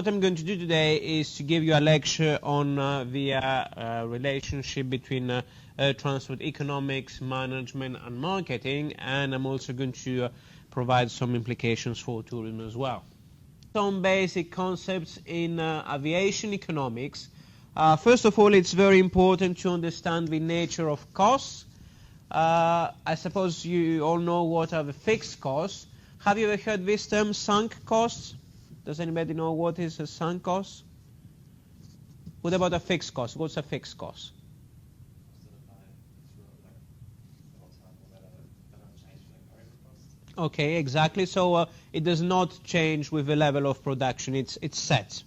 What I'm going to do today is to give you a lecture on the relationship between air transport economics, management and marketing, and I'm also going to provide some implications for tourism as well. Some basic concepts in aviation economics. First of all, it's very important to understand the nature of costs. I suppose you all know what are the fixed costs. Have you ever heard this term, sunk costs? Does anybody know what is a sunk cost? What about a fixed cost? What's a fixed cost? Okay, exactly. So it does not change with the level of production. It's set.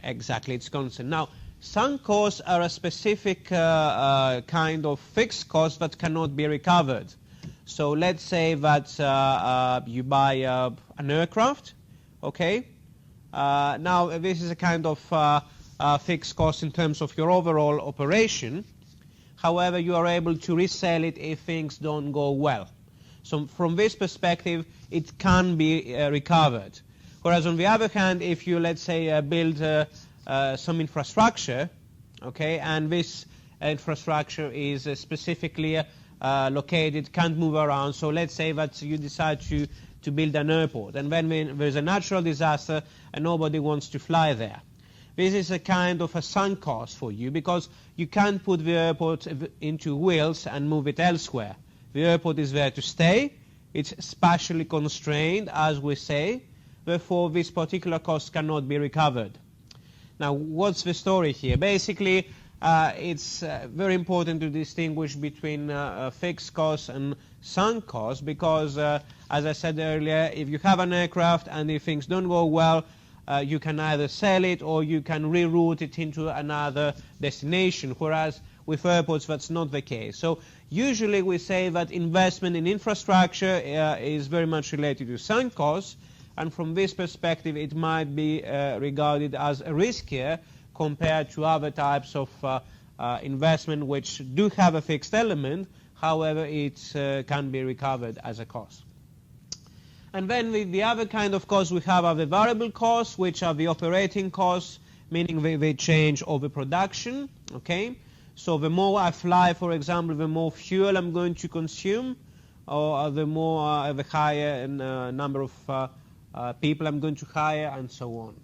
Exactly, it's constant. Now, sunk costs are a specific kind of fixed cost that cannot be recovered. So let's say that you buy an aircraft. Okay. Now, this is a kind of fixed cost in terms of your overall operation. However, you are able to resell it if things don't go well. So from this perspective, it can be recovered. Whereas on the other hand, if you, let's say, build some infrastructure, okay, and this infrastructure is specifically located, can't move around. So let's say that you decide to build an airport, and when there's a natural disaster and nobody wants to fly there. This is a kind of a sunk cost for you because you can't put the airport into wheels and move it elsewhere. The airport is there to stay. It's spatially constrained, as we say. Therefore, this particular cost cannot be recovered. Now, what's the story here? Basically, it's very important to distinguish between fixed costs and sunk costs because, as I said earlier, if you have an aircraft and if things don't go well, you can either sell it or you can reroute it into another destination, whereas with airports that's not the case. So usually we say that investment in infrastructure is very much related to sunk costs, and from this perspective it might be regarded as riskier compared to other types of investment which do have a fixed element, however it can be recovered as a cost. And then the other kind of costs we have are the variable costs, which are the operating costs, meaning they change over production. Okay, so the more I fly, for example, the more fuel I'm going to consume, or the more the higher number of people I'm going to hire, and so on.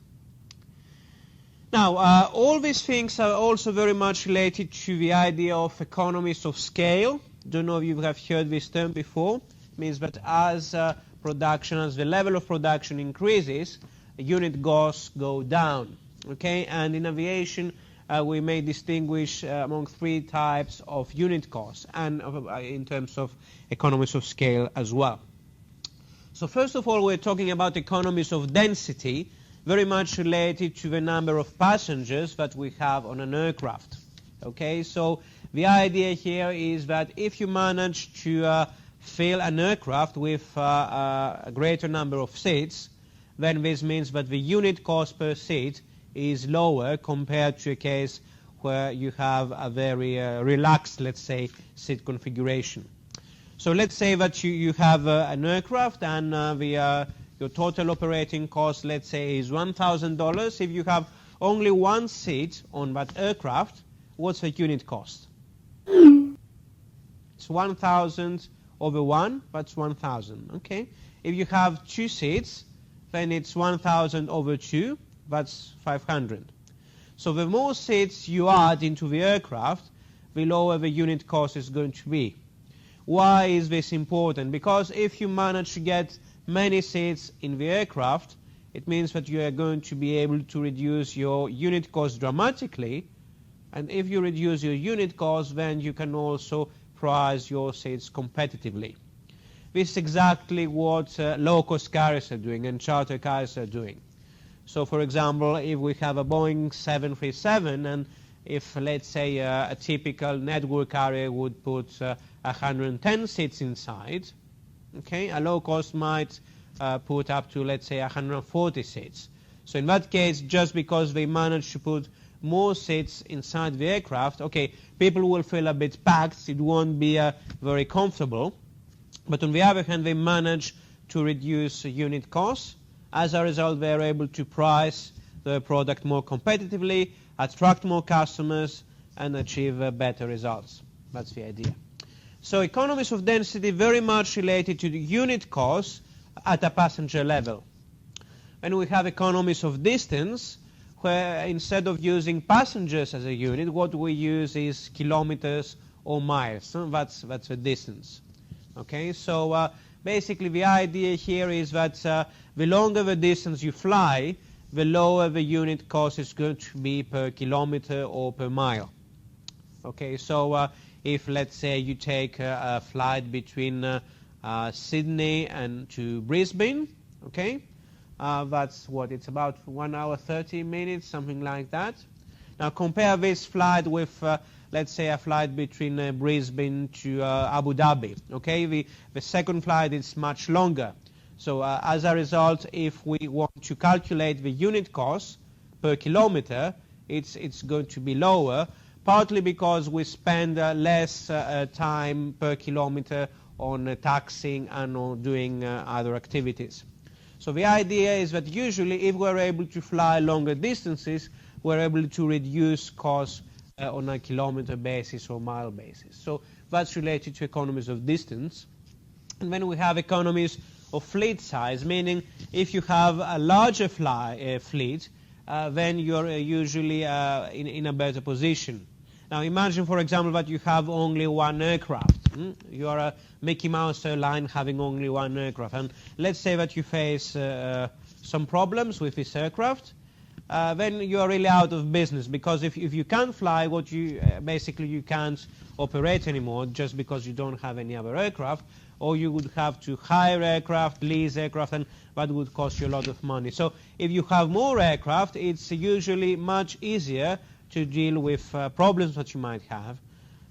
Now, all these things are also very much related to the idea of economies of scale. Don't know if you have heard this term before. It means that as production, as the level of production increases, unit costs go down. Okay, and in aviation, we may distinguish among three types of unit costs, and in terms of economies of scale as well. So first of all, we're talking about economies of density, very much related to the number of passengers that we have on an aircraft. Okay, so the idea here is that if you manage to fill an aircraft with a greater number of seats, then this means that the unit cost per seat is lower compared to a case where you have a very relaxed, let's say, seat configuration. So let's say that you have an aircraft and your total operating cost, let's say, is $1,000. If you have only one seat on that aircraft, what's the unit cost? It's 1,000 over 1, that's 1,000. Okay. If you have two seats, then it's 1,000 over 2, that's 500. So the more seats you add into the aircraft, the lower the unit cost is going to be. Why is this important? Because if you manage to get many seats in the aircraft, it means that you are going to be able to reduce your unit cost dramatically. And if you reduce your unit cost, then you can also price your seats competitively. This is exactly what low-cost carriers are doing and charter carriers are doing. So, for example, if we have a Boeing 737 and if, let's say, a typical network carrier would put 110 seats inside, okay, a low-cost might put up to, let's say, 140 seats. So in that case, just because they manage to put more seats inside the aircraft, okay, people will feel a bit packed, it won't be very comfortable. But on the other hand, they manage to reduce unit costs. As a result, they are able to price their product more competitively, attract more customers, and achieve better results. That's the idea. So economies of density very much related to the unit cost at a passenger level. And we have economies of distance, where instead of using passengers as a unit, what we use is kilometers or miles. So that's the distance. Okay, so basically the idea here is that the longer the distance you fly, the lower the unit cost is going to be per kilometer or per mile. Okay, so if let's say you take a flight between Sydney and to Brisbane, okay, that's what it's about 1 hour 30 minutes, something like that. Now compare this flight with let's say a flight between Brisbane to Abu Dhabi. Okay, the second flight is much longer. So as a result, if we want to calculate the unit cost per kilometer, it's going to be lower, partly because we spend less time per kilometer on taxiing and on doing other activities. So the idea is that usually if we're able to fly longer distances, we're able to reduce costs on a kilometer basis or mile basis. So that's related to economies of distance. And then we have economies of fleet size, meaning if you have a larger fleet, then you're usually in a better position. Now imagine, for example, that you have only one aircraft. You are a Mickey Mouse airline having only one aircraft. And let's say that you face some problems with this aircraft. Then you are really out of business, because if you can't fly, basically you can't operate anymore just because you don't have any other aircraft, or you would have to hire aircraft, lease aircraft, and that would cost you a lot of money. So if you have more aircraft, it's usually much easier to deal with problems that you might have.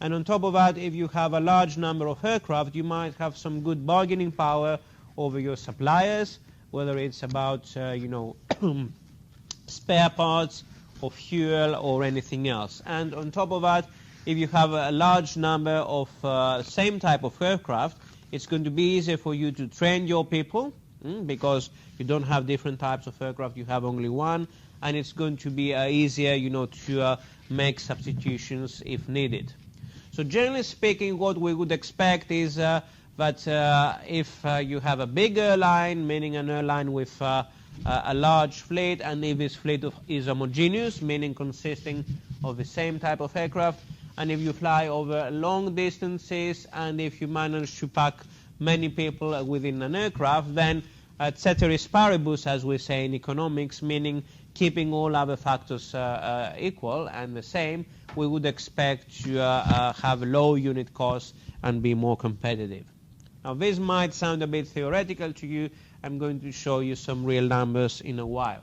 And on top of that, if you have a large number of aircraft, you might have some good bargaining power over your suppliers, whether it's about spare parts or fuel or anything else. And on top of that, if you have a large number of same type of aircraft, it's going to be easier for you to train your people, because you don't have different types of aircraft, you have only one, and it's going to be easier, to make substitutions if needed. So generally speaking, what we would expect is that if you have a big airline, meaning an airline with a large fleet, and if this fleet is homogeneous, meaning consisting of the same type of aircraft, and if you fly over long distances, and if you manage to pack many people within an aircraft, then ceteris paribus, as we say in economics, meaning keeping all other factors equal and the same, we would expect to have low unit costs and be more competitive. Now this might sound a bit theoretical to you. I'm going to show you some real numbers in a while.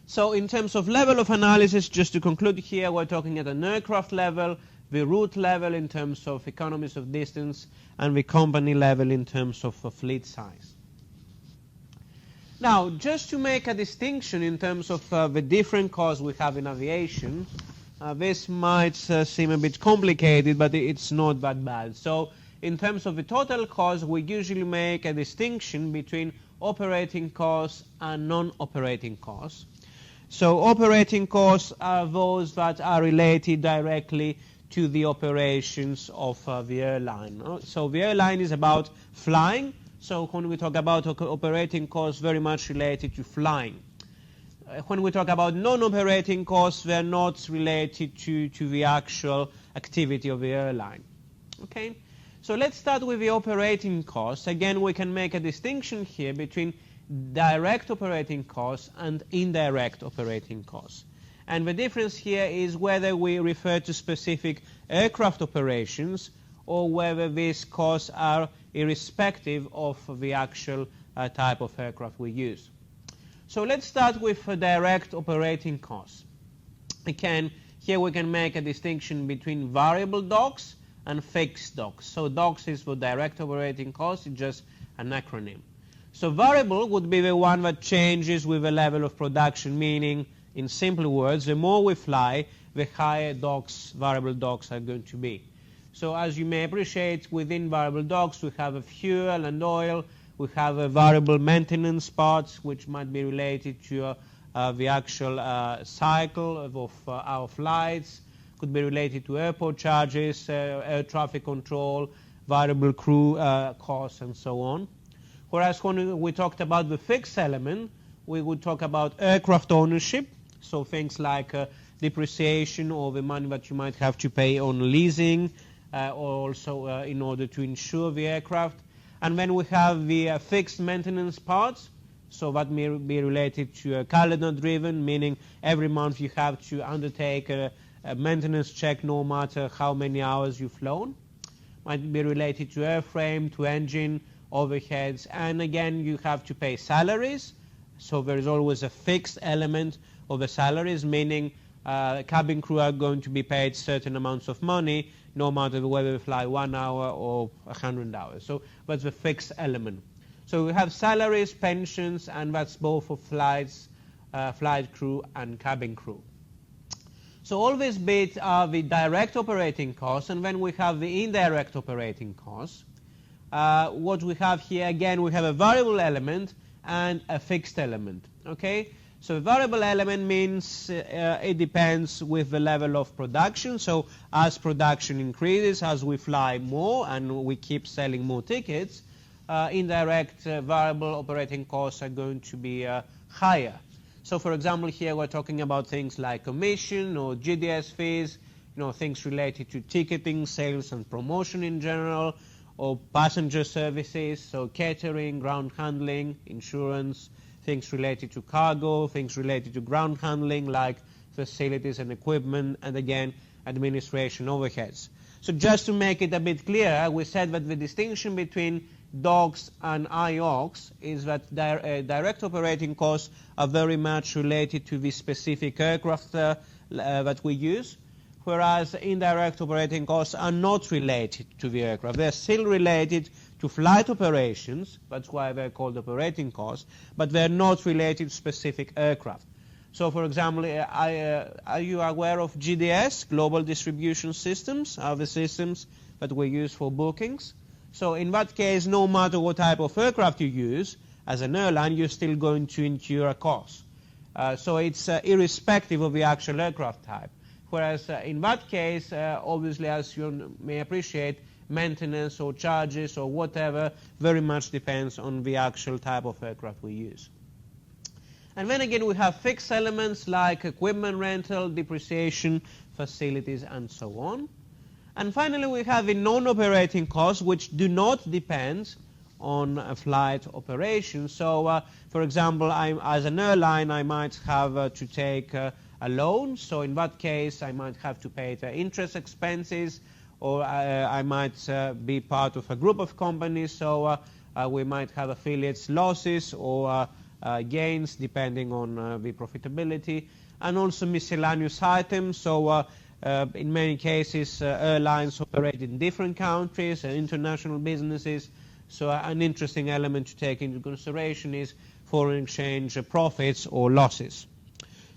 So in terms of level of analysis, just to conclude here, we're talking at an aircraft level, the route level in terms of economies of distance, and the company level in terms of fleet size. Now, just to make a distinction in terms of the different costs we have in aviation, this might seem a bit complicated, but it's not that bad. So in terms of the total cost, we usually make a distinction between operating costs and non-operating costs. So operating costs are those that are related directly to the operations of the airline. So the airline is about flying. So when we talk about operating costs, very much related to flying. When we talk about non-operating costs, they're not related to the actual activity of the airline. Okay? So let's start with the operating costs. Again, we can make a distinction here between direct operating costs and indirect operating costs. And the difference here is whether we refer to specific aircraft operations or whether these costs are irrespective of the actual type of aircraft we use. So let's start with direct operating costs. Again, here we can make a distinction between variable DOCs and fixed DOCs. So DOCs is for direct operating costs, it's just an acronym. So variable would be the one that changes with the level of production, meaning, in simple words, the more we fly, the higher DOCs, variable DOCs are going to be. So as you may appreciate, within variable DOCs, we have a fuel and oil, we have a variable maintenance parts, which might be related to the actual cycle of our flights, could be related to airport charges, air traffic control, variable crew costs, and so on. Whereas when we talked about the fixed element, we would talk about aircraft ownership, so things like depreciation or the money that you might have to pay on leasing, or also in order to insure the aircraft. And then we have the fixed maintenance parts, so that may be related to calendar-driven, meaning every month you have to undertake a maintenance check no matter how many hours you've flown. Might be related to airframe, to engine, overheads, and again you have to pay salaries, so there is always a fixed element of the salaries, meaning cabin crew are going to be paid certain amounts of money no matter whether they fly 1 hour or 100 hours. So that's the fixed element. So we have salaries, pensions, and that's both for flights, flight crew and cabin crew. So all these bits are the direct operating costs, and then we have the indirect operating costs. What we have here, again, we have a variable element and a fixed element. Okay? So a variable element means it depends with the level of production. So as production increases, as we fly more and we keep selling more tickets, indirect variable operating costs are going to be higher. So for example, here we're talking about things like commission or GDS fees, things related to ticketing, sales and promotion in general, or passenger services, so catering, ground handling, insurance, things related to cargo, things related to ground handling like facilities and equipment, and again, administration overheads. So just to make it a bit clearer, we said that the distinction between DOCs and IOCs is that direct operating costs are very much related to the specific aircraft that we use, whereas indirect operating costs are not related to the aircraft. They're still related to flight operations, that's why they're called operating costs, but they're not related to specific aircraft. So for example, are you aware of GDS, Global Distribution Systems, are the systems that we use for bookings? So in that case, no matter what type of aircraft you use, as an airline, you're still going to incur a cost. So it's irrespective of the actual aircraft type. Whereas in that case, obviously, as you may appreciate, maintenance or charges or whatever very much depends on the actual type of aircraft we use. And then again, we have fixed elements like equipment rental, depreciation, facilities, and so on. And finally, we have the non-operating costs, which do not depend on a flight operation. So, for example, as an airline, I might have to take a loan. So in that case, I might have to pay the interest expenses, or I might be part of a group of companies. So we might have affiliates losses or gains, depending on the profitability, and also miscellaneous items. So in many cases, airlines operate in different countries and international businesses. So an interesting element to take into consideration is foreign exchange profits or losses.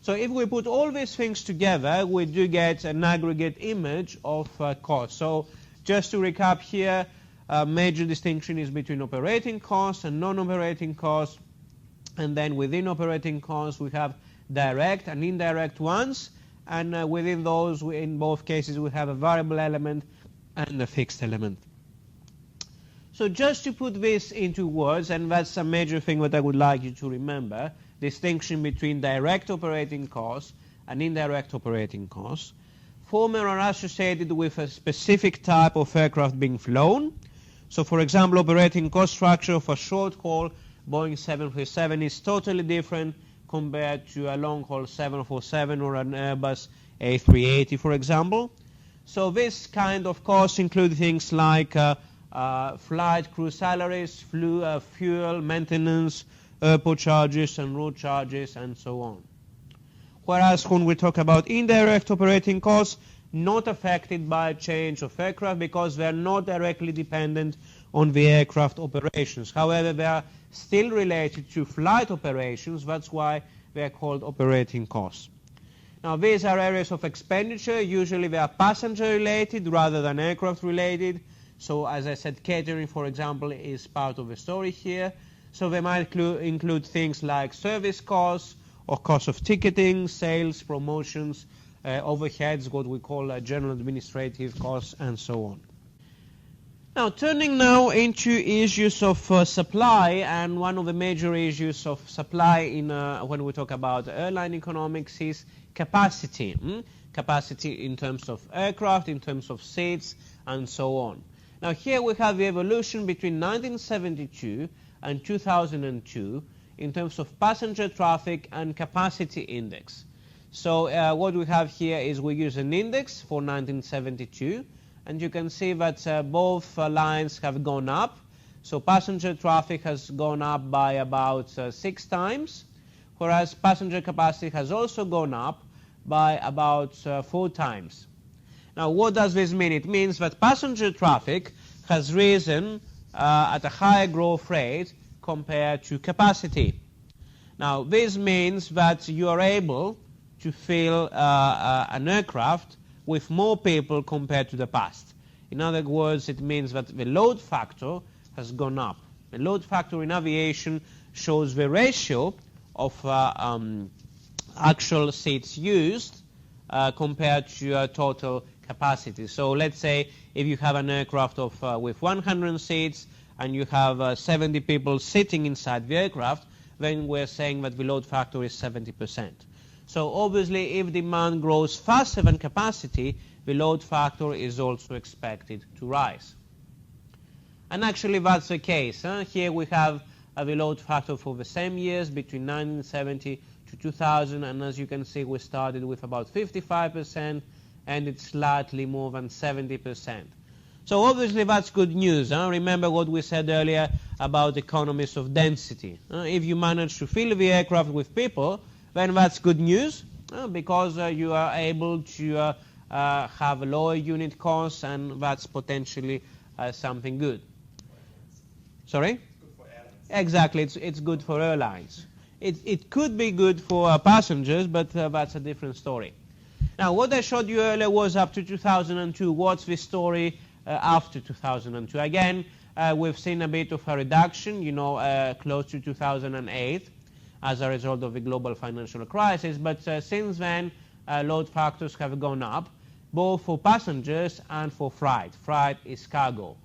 So if we put all these things together, we do get an aggregate image of costs. So just to recap here, a major distinction is between operating costs and non-operating costs. And then within operating costs, we have direct and indirect ones. And within those, in both cases, we have a variable element and a fixed element. So just to put this into words, and that's a major thing that I would like you to remember, distinction between direct operating costs and indirect operating costs. Former are associated with a specific type of aircraft being flown. So for example, operating cost structure of a short-haul Boeing 737 is totally different compared to a long-haul 747 or an Airbus A380, for example. So this kind of costs include things like flight crew salaries, fuel, maintenance, airport charges and route charges, and so on. Whereas when we talk about indirect operating costs, not affected by change of aircraft because they are not directly dependent on the aircraft operations. However, they are still related to flight operations. That's why they are called operating costs. Now, these are areas of expenditure. Usually they are passenger related rather than aircraft related. So as I said, catering, for example, is part of the story here. So they might include things like service costs or cost of ticketing, sales, promotions, overheads, what we call general administrative costs, and so on. Now, turning now into issues of supply, and one of the major issues of supply in when we talk about airline economics is capacity. Capacity in terms of aircraft, in terms of seats, and so on. Now, here we have the evolution between 1972 and 2002 in terms of passenger traffic and capacity index. So what we have here is we use an index for 1972, and you can see that both lines have gone up. So passenger traffic has gone up by about 6 times, whereas passenger capacity has also gone up by about 4 times. Now, what does this mean? It means that passenger traffic has risen at a higher growth rate compared to capacity. Now, this means that you are able to fill an aircraft with more people compared to the past. In other words, it means that the load factor has gone up. The load factor in aviation shows the ratio of actual seats used compared to total capacity. So let's say if you have an aircraft with 100 seats and you have 70 people sitting inside the aircraft, then we're saying that the load factor is 70%. So obviously, if demand grows faster than capacity, the load factor is also expected to rise. And actually, that's the case. Here we have the load factor for the same years between 1970 to 2000, and as you can see, we started with about 55%, and it's slightly more than 70%. So obviously, that's good news. Remember what we said earlier about economies of density. If you manage to fill the aircraft with people, then that's good news because you are able to have lower unit costs, and that's potentially something good. Sorry? It's good for airlines. Exactly, it's good for airlines. It could be good for passengers, but that's a different story. Now, what I showed you earlier was up to 2002. What's the story after 2002? Again, we've seen a bit of a reduction, close to 2008 as a result of the global financial crisis. But since then, load factors have gone up, both for passengers and for freight. Freight is cargo.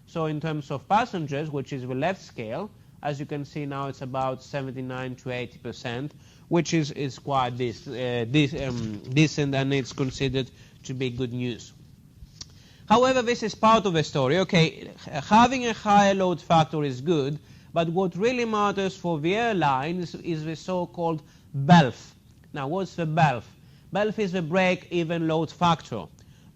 So in terms of passengers, which is the left scale, as you can see now, it's about 79 to 80%, which is quite decent, and it's considered to be good news. However, this is part of the story. Okay, having a higher load factor is good, but what really matters for the airlines is the so-called BELF. Now, what's the BELF? BELF is the break-even load factor.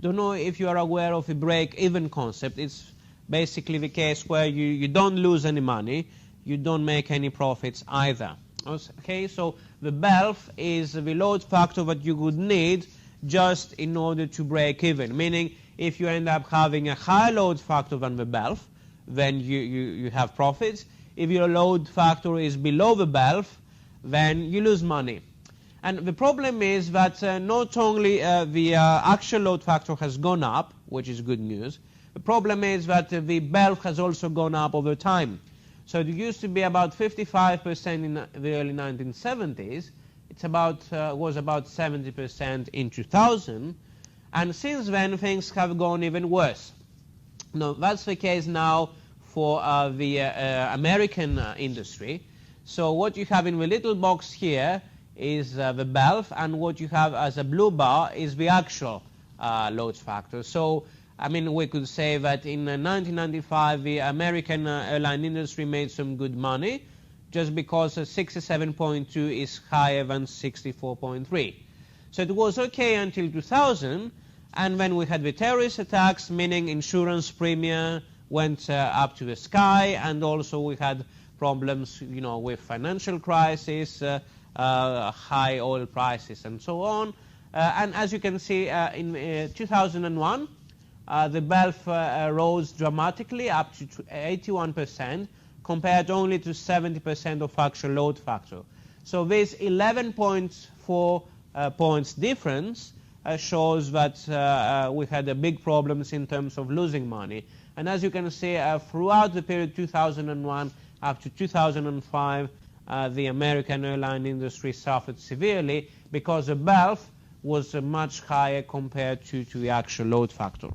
Don't know if you are aware of the break-even concept. It's basically the case where you don't lose any money, you don't make any profits either. Okay, so the BELF is the load factor that you would need just in order to break even, meaning if you end up having a higher load factor than the BELF, then you have profits. If your load factor is below the BELF, then you lose money. And the problem is that not only the actual load factor has gone up, which is good news, the problem is that the BELF has also gone up over time. So it used to be about 55% in the early 1970s. It was about 70% in 2000. And since then, things have gone even worse. Now, that's the case now for the American industry. So what you have in the little box here is the BELF, and what you have as a blue bar is the actual load factor. So I mean, we could say that in 1995, the American airline industry made some good money, just because 67.2 is higher than 64.3. So it was okay until 2000, and when we had the terrorist attacks, meaning insurance premium went up to the sky, and also we had problems, with financial crisis, high oil prices, and so on. And as you can see, in 2001. The BELF rose dramatically up to 81% compared only to 70% of actual load factor. So this 11.4 points difference shows that we had big problems in terms of losing money. And as you can see, throughout the period 2001 up to 2005, the American airline industry suffered severely because the BELF was much higher compared to the actual load factor.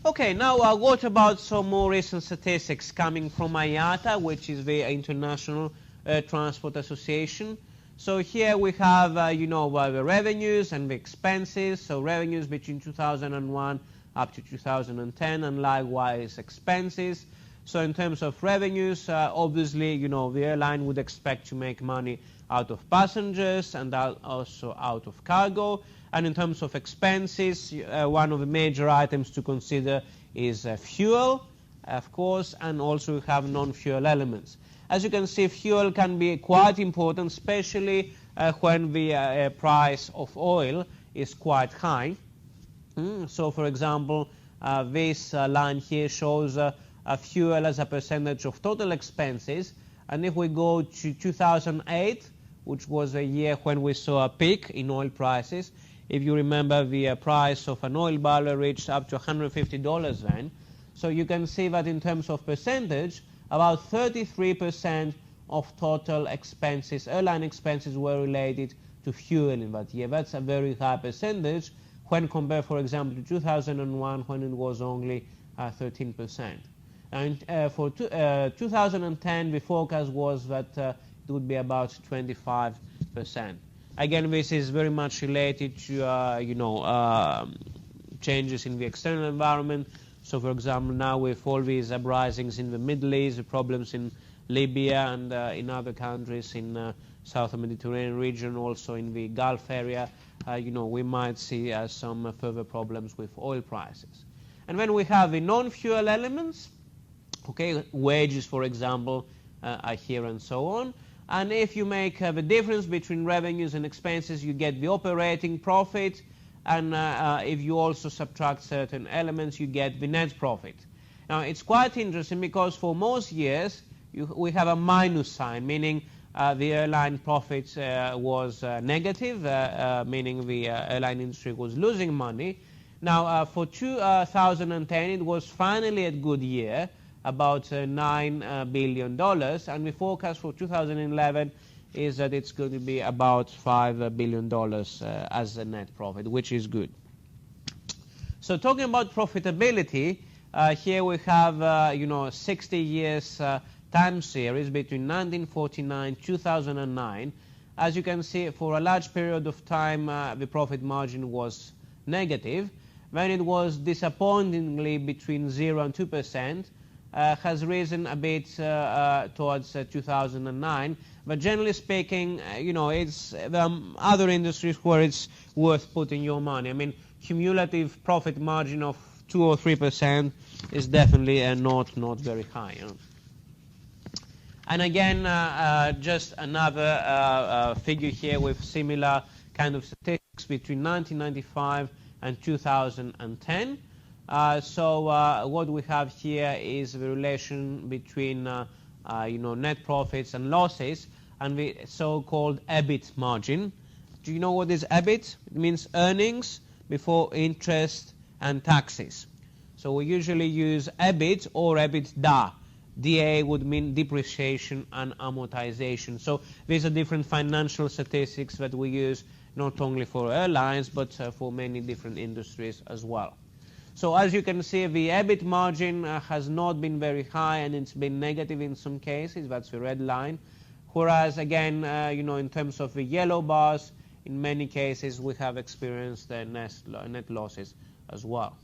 Okay, now what about some more recent statistics coming from IATA, which is the International Air Transport Association. So here we have, the revenues and the expenses. So revenues between 2001 up to 2010, and likewise expenses. So in terms of revenues, obviously, the airline would expect to make money out of passengers and also out of cargo. And in terms of expenses, one of the major items to consider is fuel, of course, and also we have non-fuel elements. As you can see, fuel can be quite important, especially when the price of oil is quite high. So, for example, this line here shows fuel as a percentage of total expenses. And if we go to 2008, which was a year when we saw a peak in oil prices, if you remember, the price of an oil barrel reached up to $150 then. So you can see that in terms of percentage, about 33% of total expenses, airline expenses, were related to fuel in that year. That's a very high percentage when compared, for example, to 2001, when it was only 13%. And for 2010, the forecast was that it would be about 25%. Again, this is very much related to changes in the external environment. So, for example, now with all these uprisings in the Middle East, the problems in Libya and in other countries in South Mediterranean region, also in the Gulf area, we might see some further problems with oil prices. And then we have the non-fuel elements, okay, wages, for example, are here and so on. And if you make the difference between revenues and expenses, you get the operating profit. And if you also subtract certain elements, you get the net profit. Now, it's quite interesting because for most years, we have a minus sign, meaning the airline profit was negative, meaning the airline industry was losing money. Now, for 2010, it was finally a good year, about $9 billion, and the forecast for 2011 is that it's going to be about $5 billion as a net profit, which is good. So talking about profitability, here we have 60 years time series between 1949 2009. As you can see, for a large period of time, the profit margin was negative. When it was disappointingly between 0 and 2%, has risen a bit towards 2009. But generally speaking, it's other industries where it's worth putting your money. I mean, cumulative profit margin of 2 or 3% is definitely not very high. And again, just another figure here with similar kind of statistics between 1995 and 2010. So what we have here is the relation between net profits and losses, and the so-called Abbott margin. Do you know what is Abbott? It means earnings before interest and taxes. So we usually use Abbott or EBITDA. DA would mean depreciation and amortization. So these are different financial statistics that we use not only for airlines but for many different industries as well. So as you can see, the EBIT margin has not been very high, and it's been negative in some cases. That's the red line. Whereas, again, in terms of the yellow bars, in many cases we have experienced net losses as well.